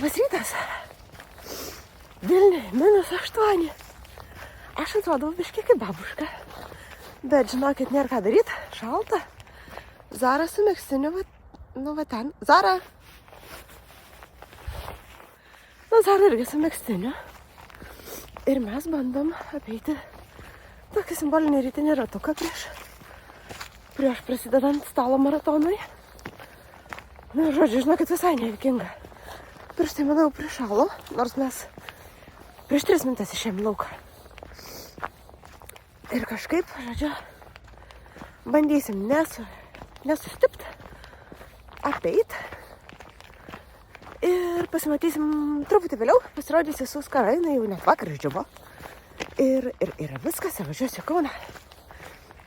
Labas rytas. Vilniuje -8. Aš atrodau biškiai kaip babuška. Bet žinokit, nėra ką daryti. Šalta. Zara su megztiniu, va ten. Zara. Zara irgi su megztiniu. Ir mes bandom apeiti tokį simbolinį rytinį ratuką prieš prasidedant stalo maratonui. Na, žodžiu, žinokit, visai nejuokinga. Prieš tai, manau, prišalo, nors mes prieš 3 minutės išėjom lauką. Ir kažkaip, žodžiu, bandysim nesustipt, apeit. Ir pasimatysim truputį vėliau, pasirodys Visus karai, jau net vakar išdžiuvo. Ir viskas, ir važiuosiu į Kauną.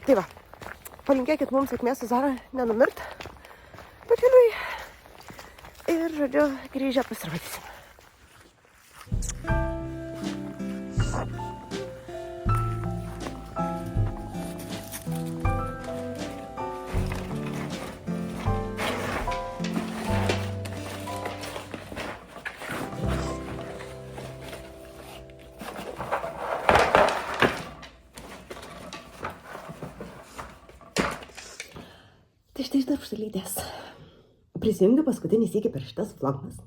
Tai va, palinkėkit mums sėkmės su Zara nenumirt pakeliui. Ir, žodžiu, grįžę pasirodysim. Tai štai iš darbštulydės. Prisijungiu paskutinį sykį per šitas vlogmas.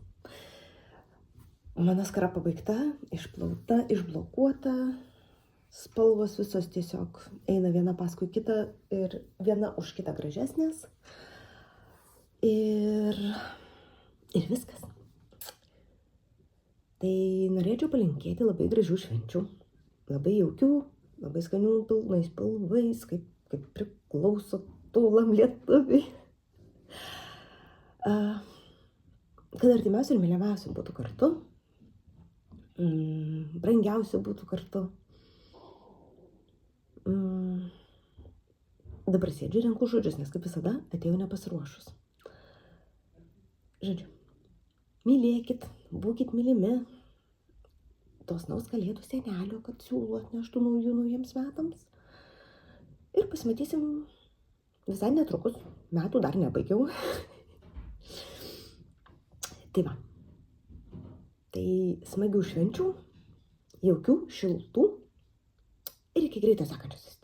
Mano skara pabaigta, išplauta, išblokuota. Spalvos visos tiesiog eina viena paskui kitą ir viena už kitą gražesnės. Ir viskas. Tai norėčiau palinkėti labai gražių švenčių. Labai jaukių, labai skanių, pilnais spalvais, kaip priklauso tūlam lietuviai. Kad artimiausi ir mylimiausi būtų kartu, brangiausi būtų kartu. Dabar sėdžiu, renku žodžius, nes kaip visada atėjau nepasiruošus. Žodžiu, mylėkit, būkit mylimi. Dosnaus kalėdų senelio, kad siūlų atneštų naujiems metams. Ir pasimatysim visai netrukus. Metų dar nebaigiau. Tai va. Tai smagių švenčių, jaukių, šiltų ir iki greito sekančios.